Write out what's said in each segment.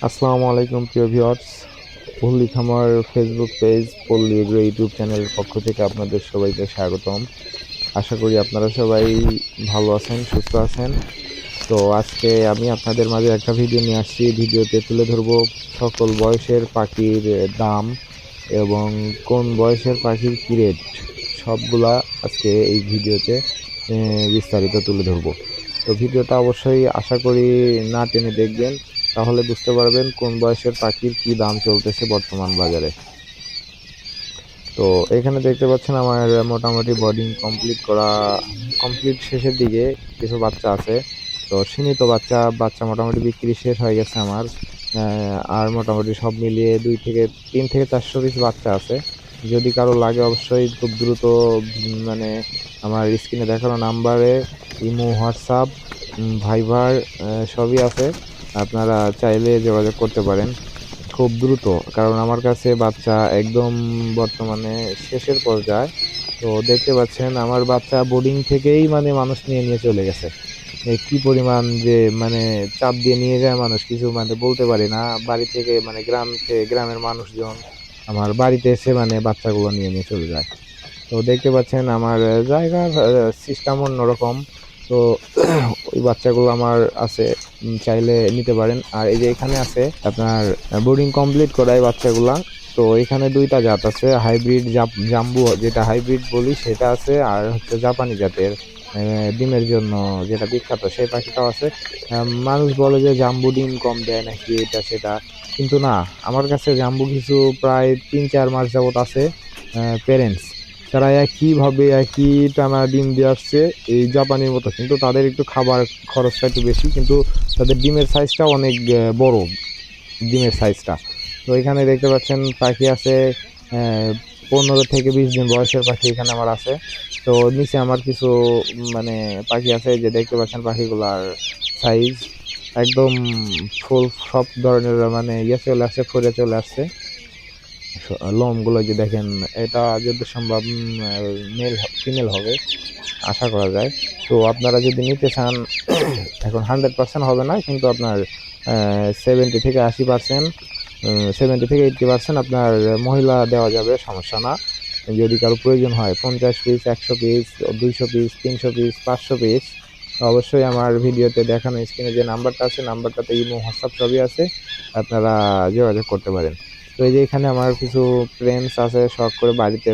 আসসালামু আলাইকুম প্রিয় ভিউয়ার্স। পল্লী খামার ফেসবুক পেজ, পল্লী এগ্রো ইউটিউব চ্যানেলের পক্ষ থেকে আপনাদের সবাইকে স্বাগতম। আশা করি আপনারা সবাই ভালো আছেন, সুস্থ আছেন। তো আজকে আমি আপনাদের মাঝে একটা ভিডিও নিয়ে আসছি। ভিডিওতে তুলে ধরবো সকল বয়সের পাখির দাম এবং কোন বয়সের পাখির কি রেট, সবগুলা আজকে এই ভিডিওতে বিস্তারিত তুলে ধরবো। তো ভিডিওটা অবশ্যই আশা করি না টেনে দেখবেন, তাহলে বুঝতে পারবেন কোন বয়সের পাখির কি দাম চলতেছে বর্তমান বাজারে। তো এখানে দেখতে পাচ্ছেন আমার মোটামুটি বোর্ডিং কমপ্লিট শেষের দিকে কিছু বাচ্চা আছে। তো সীমিত বাচ্চা মোটামুটি বিক্রি শেষ হয়ে গেছে আমার। আর মোটামুটি সব মিলিয়ে 3 থেকে 400 পিস বাচ্চা আছে। যদি কারো লাগে অবশ্যই খুব দ্রুত মানে আমার স্ক্রিনে দেখানো নাম্বারে ইমো, হোয়াটসঅ্যাপ, ভাইবার সবই আছে, আপনারা চাইলে যোগাযোগ করতে পারেন খুব দ্রুত। কারণ আমার কাছে বাচ্চা একদম বর্তমানে শেষের পর্যায়ে। তো দেখতে পাচ্ছেন আমার বাচ্চা বোর্ডিং থেকেই মানুষ নিয়ে নিয়ে চলে গেছে। কি পরিমাণ যে চাপ দিয়ে নিয়ে যায় মানুষ, কিছু বলতে পারি না। বাড়ি থেকে গ্রামের মানুষজন আমার বাড়িতে এসে বাচ্চাগুলো নিয়ে নিয়ে চলে যায়। তো দেখতে পাচ্ছেন আমার জায়গার সিস্টেম অন্যরকম। তো ওই বাচ্চাগুলো আমার আছে, চাইলে নিতে পারেন। আর এই যে এখানে আছে আপনার বোর্ডিং কমপ্লিট করা এই বাচ্চাগুলা। তো এখানে 2টা জাত আছে, হাইব্রিড জাম্বু যেটা হাইব্রিড বলি সেটা আছে, আর হচ্ছে জাপানি জাতের ডিমের জন্য যেটা বিখ্যাত সেই পাখিটাও আছে। মানুষ বলে যে জাম্বু ডিম কম দেয় নাকি এটা সেটা, কিন্তু না, আমার কাছে জাম্বু কিছু প্রায় 3-4 মাস যাবত আছে প্যারেন্টস, তারা একই টানা ডিম দিয়ে আসছে এই জাপানির মতো, কিন্তু তাদের একটু খাবার খরচটা একটু বেশি, কিন্তু তাদের ডিমের সাইজটা অনেক বড়, ডিমের সাইজটা। তো এখানে দেখতে পাচ্ছেন পাখি আছে 15 থেকে 20 দিন বয়সের পাখি এখানে আমার আছে। তো নিচে আমার কিছু পাখি আছে, যে দেখতে পাচ্ছেন পাখিগুলার সাইজ একদম ফুল, সব ধরনের চলে আসছে, ফরে চলে আসছে। লোমগুলো যে দেখেন, এটা যদি সম্ভব মেল ফিমেল হবে আশা করা যায়। তো আপনারা যদি নিতে চান এখন 100% হবে না, কিন্তু আপনার 70 থেকে 80%, 70 থেকে 80% আপনার মহিলা দেওয়া যাবে, সমস্যা না। যদি কারো প্রয়োজন হয় 50 piece, 100 piece, 200 piece, 300 piece, 500 piece, অবশ্যই আমার ভিডিওতে দেখানো স্ক্রিনে যে নাম্বারটা আছে, নাম্বারটাতে ইমো, হোয়াটসঅ্যাপ সবই আছে, আপনারা যোগাযোগ করতে পারেন। তো এই যে এখানে আমার কিছু ফ্রেন্ডস আছে, শখ করে বাড়িতে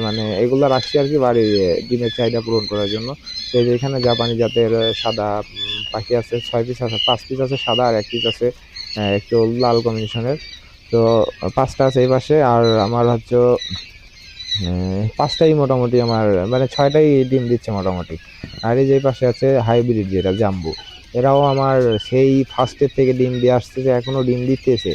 এগুলো রাখছি আর কি, বাড়ির ডিমের চাহিদা পূরণ করার জন্য। তো এই যে এখানে জাপানি জাতের সাদা পাখি আছে, 6 পিস আছে, 5 পিস আছে সাদা, আর 1 পিস আছে একটু লাল কম্বিনেশনের। তো 5টা আছে এই পাশে, আর আমার হচ্ছে 5টাই মোটামুটি আমার 6টাই ডিম দিচ্ছে মোটামুটি। আর এই যে পাশে আছে হাইব্রিড যেটা জাম্বু, এরাও আমার সেই ফার্স্টের থেকে ডিম দিয়ে আসতেছে, এখনো ডিম দিতেছে।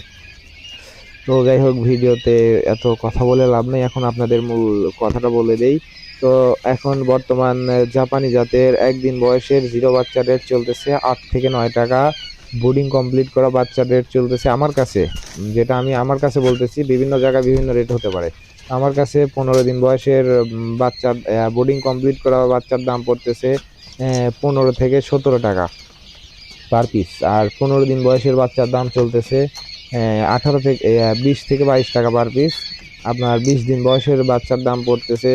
তো যাই হোক, ভিডিওতে এত কথা বলে লাভ নেই, এখন আপনাদের মূল কথাটা বলে দেই। তো এখন বর্তমান জাপানি জাতের একদিন বয়সের জিরো বাচ্চা রেট চলতেছে 8 থেকে 9 টাকা। বোর্ডিং কমপ্লিট করা বাচ্চার রেট চলতেছে আমার কাছে, যেটা আমি আমার কাছে বলতেছি, বিভিন্ন জায়গায় বিভিন্ন রেট হতে পারে। আমার কাছে 15 দিন বয়সের বাচ্চা বোর্ডিং কমপ্লিট করা বাচ্চার দাম পড়তেছে 15 থেকে 17 টাকা পার পিস। আর 15 দিন বয়সের বাচ্চার দাম চলতেছে 20 থেকে 22 টাকা পার পিস। আপনার 20 দিন বয়সের বাচ্চার দাম পড়তেছে,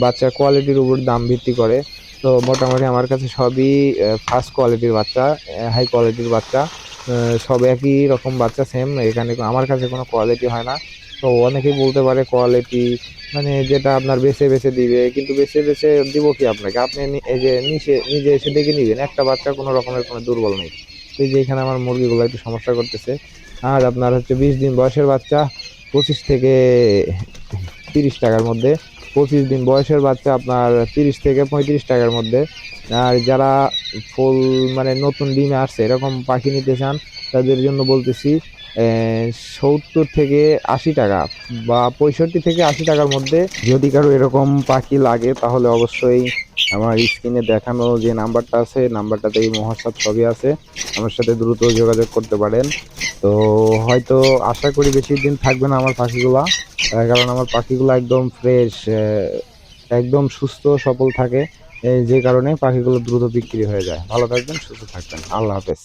বাচ্চার কোয়ালিটির উপর দাম ভিত্তি করে। তো মোটামুটি আমার কাছে সবই ফার্স্ট কোয়ালিটির বাচ্চা, হাই কোয়ালিটির বাচ্চা, সব একই রকম বাচ্চা, সেম। এখানে আমার কাছে কোনো কোয়ালিটি হয় না। তো অনেকেই বলতে পারে কোয়ালিটি যেটা আপনার বেছে বেছে দিবে, কিন্তু বেছে বেছে দিব কি আপনাকে, আপনি এই যে নিজে এসে দেখে নিবেন, একটা বাচ্চা কোনো রকমের কোনো দুর্বল নেই। এই যে এখানে আমার মুরগিগুলো একটু সমস্যা করতেছে। আর আপনার হচ্ছে 20 দিন বয়সের বাচ্চা 25 থেকে 30 টাকার মধ্যে, 25 দিন বয়সের বাচ্চা আপনার 30 থেকে 35 টাকার মধ্যে। আর যারা ফুল নতুন ডিমে আসছে এরকম পাখি নিতে চান, তাদের জন্য বলতেছি 70 থেকে 80 টাকা বা 65 থেকে 80 টাকার মধ্যে। যদি কারো এরকম পাখি লাগে তাহলে অবশ্যই আমার স্ক্রিনে দেখানো যে নাম্বারটা আছে, নাম্বারটাতে এই হোয়াটসঅ্যাপ সবই আছে, আমার সাথে দ্রুত যোগাযোগ করতে পারেন। তো হয়তো আশা করি বেশি দিন থাকবে না আমার পাখিগুলা, কারণ আমার পাখিগুলো একদম ফ্রেশ, একদম সুস্থ সবল থাকে, যে কারণে পাখিগুলো দ্রুত বিক্রি হয়ে যায়। ভালো থাকবেন, সুস্থ থাকবেন, আল্লাহ হাফেজ।